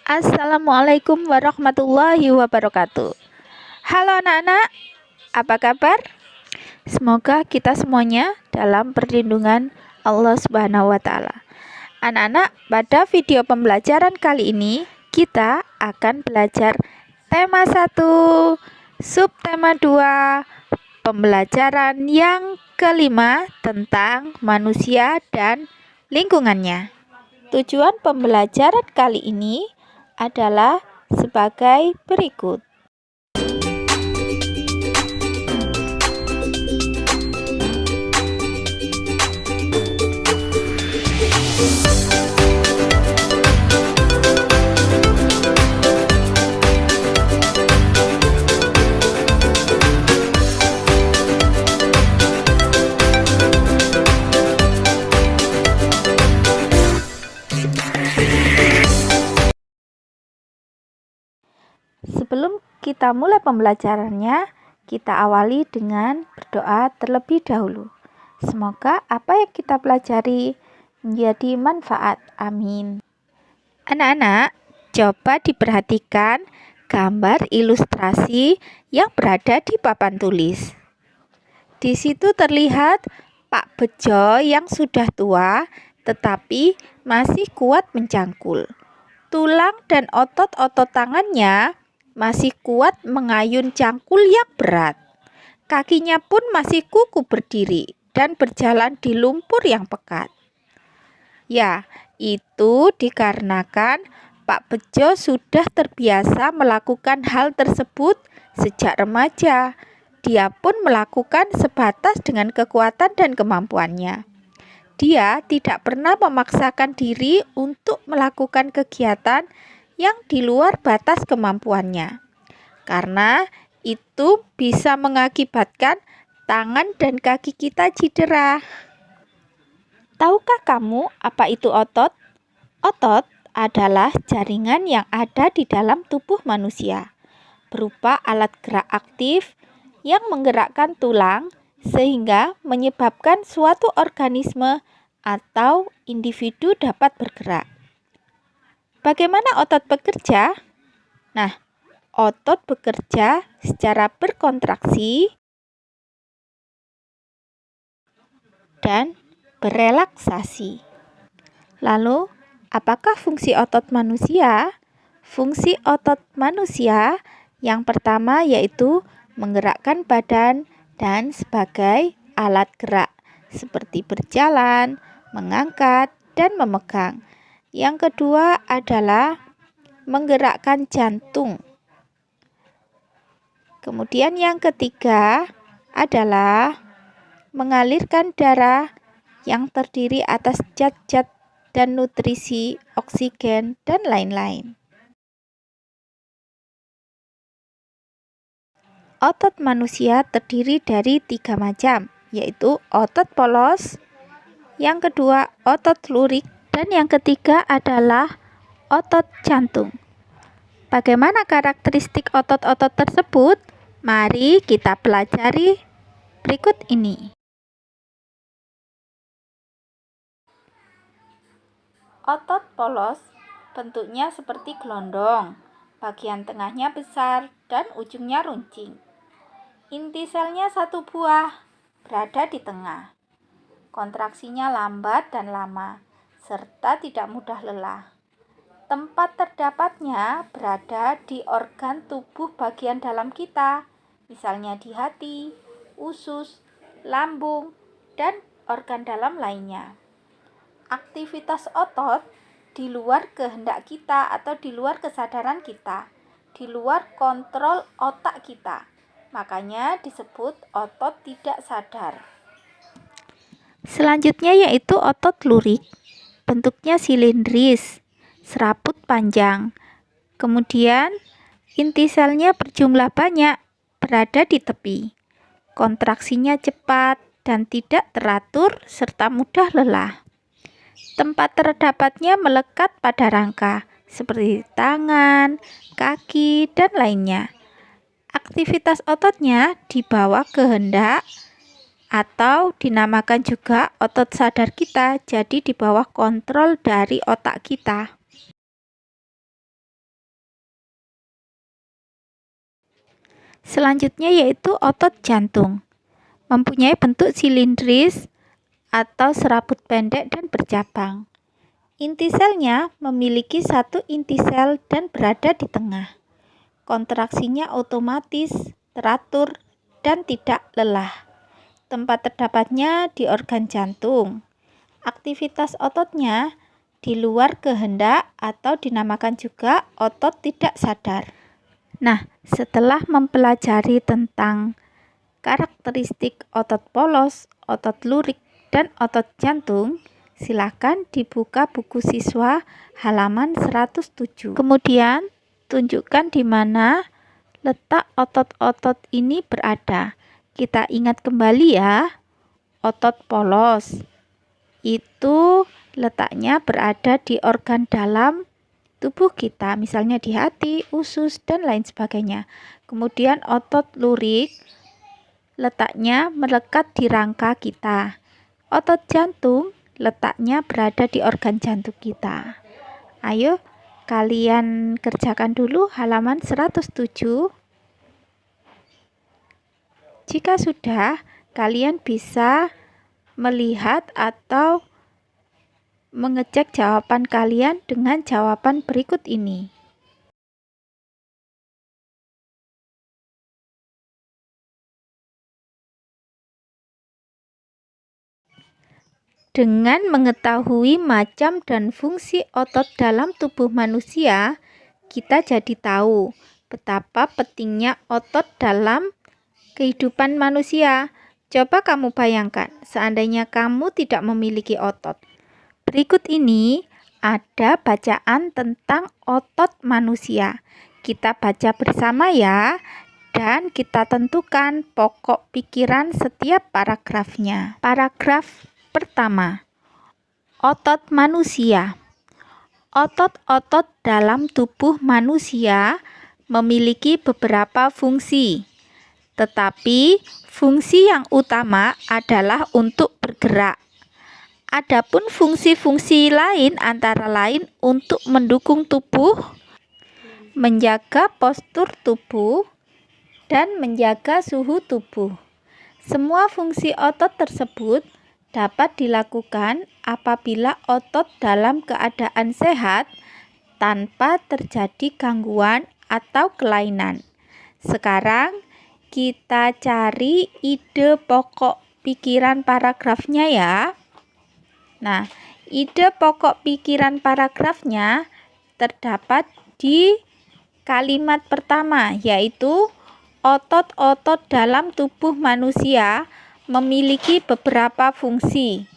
Assalamualaikum warahmatullahi wabarakatuh. Halo anak-anak, apa kabar? Semoga kita semuanya dalam perlindungan Allah Subhanahu wa Ta'ala. Anak-anak, pada video pembelajaran kali ini kita akan belajar tema 1, subtema 2, pembelajaran yang kelima tentang manusia dan lingkungannya. Tujuan pembelajaran kali ini adalah sebagai berikut. Sebelum kita mulai pembelajarannya, kita awali dengan berdoa terlebih dahulu. Semoga apa yang kita pelajari menjadi manfaat. Amin. Anak-anak, coba diperhatikan gambar ilustrasi yang berada di papan tulis. Di situ terlihat Pak Bejo yang sudah tua tetapi masih kuat mencangkul. Tulang dan otot-otot tangannya masih kuat mengayun cangkul yang berat. Kakinya pun masih kukuh berdiri dan berjalan di lumpur yang pekat. Ya, itu dikarenakan Pak Bejo sudah terbiasa melakukan hal tersebut sejak remaja. Dia pun melakukan sebatas dengan kekuatan dan kemampuannya. Dia tidak pernah memaksakan diri untuk melakukan kegiatan yang di luar batas kemampuannya, karena itu bisa mengakibatkan tangan dan kaki kita cedera. Tahukah kamu apa itu otot? Otot adalah jaringan yang ada di dalam tubuh manusia, berupa alat gerak aktif yang menggerakkan tulang sehingga menyebabkan suatu organisme atau individu dapat bergerak. Bagaimana otot bekerja? Nah, otot bekerja secara berkontraksi dan berelaksasi. Lalu, apakah fungsi otot manusia? Fungsi otot manusia yang pertama yaitu menggerakkan badan dan sebagai alat gerak seperti berjalan, mengangkat, dan memegang. Yang kedua adalah menggerakkan jantung. Kemudian yang ketiga adalah mengalirkan darah yang terdiri atas zat-zat dan nutrisi, oksigen, dan lain-lain. Otot manusia terdiri dari 3 macam, yaitu otot polos, yang kedua otot lurik, dan yang ketiga adalah otot jantung. Bagaimana karakteristik otot-otot tersebut? Mari kita pelajari berikut ini. Otot polos bentuknya seperti gelondong, bagian tengahnya besar dan ujungnya runcing. Inti selnya 1 buah, berada di tengah. Kontraksinya lambat dan lama, serta tidak mudah lelah. Tempat terdapatnya berada di organ tubuh bagian dalam kita, misalnya di hati, usus, lambung, dan organ dalam lainnya. Aktivitas otot di luar kehendak kita atau di luar kesadaran kita, di luar kontrol otak kita. Makanya disebut otot tidak sadar. Selanjutnya yaitu otot lurik. Bentuknya silindris, serabut panjang. Kemudian inti selnya berjumlah banyak, berada di tepi. Kontraksinya cepat dan tidak teratur serta mudah lelah. Tempat terdapatnya melekat pada rangka, seperti tangan, kaki, dan lainnya. Aktivitas ototnya di bawah kehendak atau dinamakan juga otot sadar kita, jadi di bawah kontrol dari otak kita. Selanjutnya yaitu otot jantung. Mempunyai bentuk silindris atau serabut pendek dan bercabang. Inti selnya memiliki satu inti sel dan berada di tengah. Kontraksinya otomatis, teratur, dan tidak lelah. Tempat terdapatnya di organ jantung. Aktivitas ototnya di luar kehendak atau dinamakan juga otot tidak sadar. Nah, setelah mempelajari tentang karakteristik otot polos, otot lurik, dan otot jantung, silakan dibuka buku siswa halaman 107. Kemudian, tunjukkan di mana letak otot-otot ini berada. Kita ingat kembali ya, otot polos itu letaknya berada di organ dalam tubuh kita, misalnya di hati, usus, dan lain sebagainya. Kemudian otot lurik letaknya melekat di rangka kita. Otot jantung letaknya berada di organ jantung kita. Ayo, kalian kerjakan dulu halaman 107. Jika sudah, kalian bisa melihat atau mengecek jawaban kalian dengan jawaban berikut ini. Dengan mengetahui macam dan fungsi otot dalam tubuh manusia, kita jadi tahu betapa pentingnya otot dalam kehidupan manusia. Coba kamu bayangkan, seandainya kamu tidak memiliki otot. Berikut ini ada bacaan tentang otot manusia. Kita baca bersama ya, dan kita tentukan pokok pikiran setiap paragrafnya. Paragraf pertama, otot manusia. Otot-otot dalam tubuh manusia memiliki beberapa fungsi, tetapi fungsi yang utama adalah untuk bergerak. Adapun fungsi-fungsi lain antara lain untuk mendukung tubuh, menjaga postur tubuh, dan menjaga suhu tubuh. Semua fungsi otot tersebut dapat dilakukan apabila otot dalam keadaan sehat tanpa terjadi gangguan atau kelainan. Sekarang kita cari ide pokok pikiran paragrafnya ya. Nah, ide pokok pikiran paragrafnya terdapat di kalimat pertama, yaitu otot-otot dalam tubuh manusia memiliki beberapa fungsi.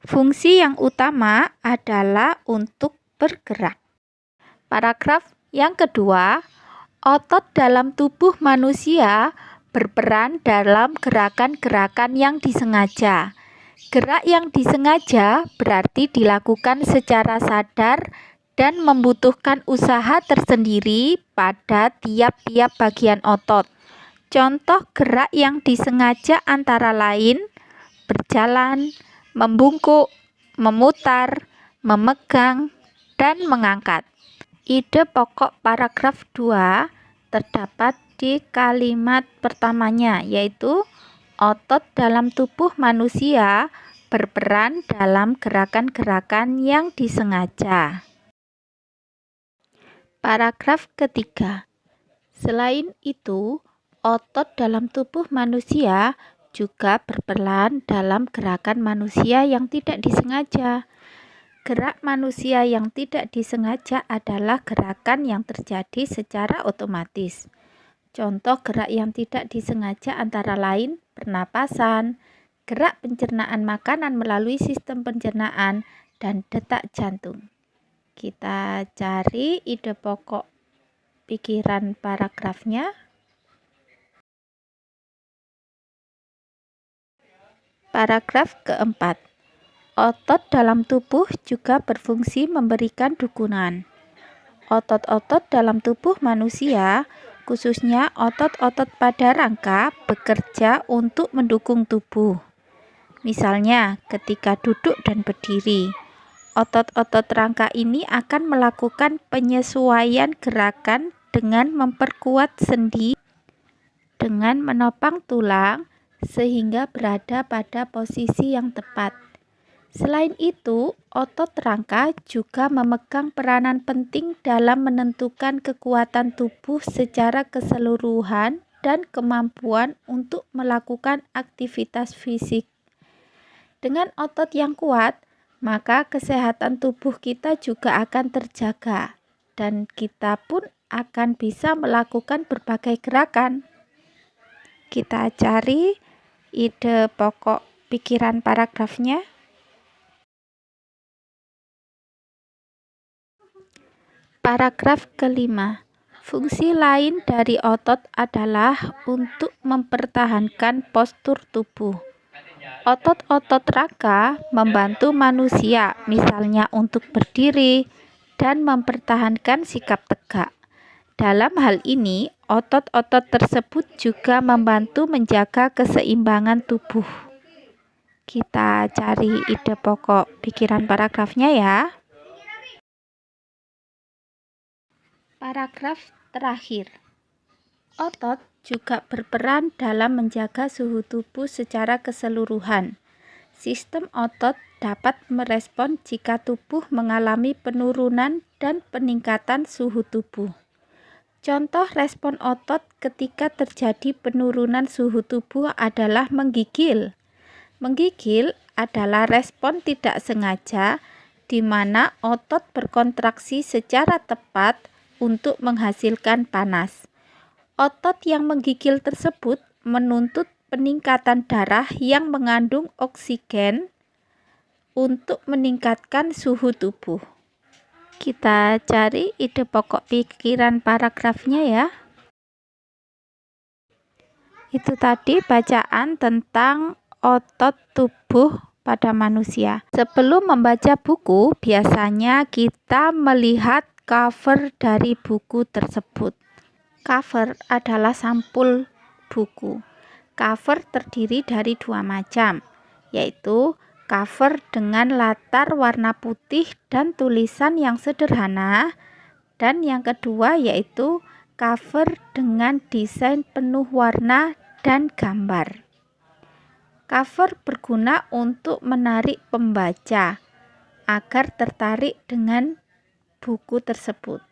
Fungsi yang utama adalah untuk bergerak. Paragraf yang kedua, otot dalam tubuh manusia berperan dalam gerakan-gerakan yang disengaja. Gerak yang disengaja berarti dilakukan secara sadar dan membutuhkan usaha tersendiri pada tiap-tiap bagian otot. Contoh gerak yang disengaja antara lain berjalan, membungkuk, memutar, memegang, dan mengangkat. Ide pokok paragraf 2 terdapat di kalimat pertamanya, yaitu otot dalam tubuh manusia berperan dalam gerakan-gerakan yang disengaja. Paragraf ketiga. Selain itu, otot dalam tubuh manusia juga berperan dalam gerakan manusia yang tidak disengaja. Gerak manusia yang tidak disengaja adalah gerakan yang terjadi secara otomatis. Contoh gerak yang tidak disengaja antara lain pernapasan, gerak pencernaan makanan melalui sistem pencernaan, dan detak jantung. Kita cari ide pokok pikiran paragrafnya. Paragraf keempat. Otot dalam tubuh juga berfungsi memberikan dukungan. Otot-otot dalam tubuh manusia, khususnya otot-otot pada rangka, bekerja untuk mendukung tubuh. Misalnya, ketika duduk dan berdiri, otot-otot rangka ini akan melakukan penyesuaian gerakan dengan memperkuat sendi dengan menopang tulang sehingga berada pada posisi yang tepat. Selain itu, otot rangka juga memegang peranan penting dalam menentukan kekuatan tubuh secara keseluruhan dan kemampuan untuk melakukan aktivitas fisik. Dengan otot yang kuat, maka kesehatan tubuh kita juga akan terjaga dan kita pun akan bisa melakukan berbagai gerakan. Kita cari ide pokok pikiran paragrafnya. Paragraf kelima. Fungsi lain dari otot adalah untuk mempertahankan postur tubuh. Otot-otot rangka membantu manusia, misalnya untuk berdiri dan mempertahankan sikap tegak. Dalam hal ini, otot-otot tersebut juga membantu menjaga keseimbangan tubuh. Kita cari ide pokok pikiran paragrafnya ya. Paragraf terakhir. Otot juga berperan dalam menjaga suhu tubuh secara keseluruhan. Sistem otot dapat merespon jika tubuh mengalami penurunan dan peningkatan suhu tubuh. Contoh respon otot ketika terjadi penurunan suhu tubuh adalah menggigil. Menggigil adalah respon tidak sengaja di mana otot berkontraksi secara tepat untuk menghasilkan panas. Otot yang menggigil tersebut menuntut peningkatan darah yang mengandung oksigen untuk meningkatkan suhu tubuh. Kita cari ide pokok pikiran paragrafnya ya. Itu tadi bacaan tentang otot tubuh pada manusia. Sebelum membaca buku, biasanya kita melihat cover dari buku tersebut. Cover adalah sampul buku. Cover terdiri dari dua macam, yaitu cover dengan latar warna putih dan tulisan yang sederhana, dan yang kedua yaitu cover dengan desain penuh warna dan gambar. Cover berguna untuk menarik pembaca agar tertarik dengan buku tersebut.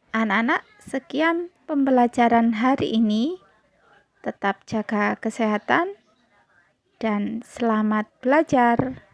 Anak-anak, sekian pembelajaran hari ini. Tetap jaga kesehatan dan selamat belajar.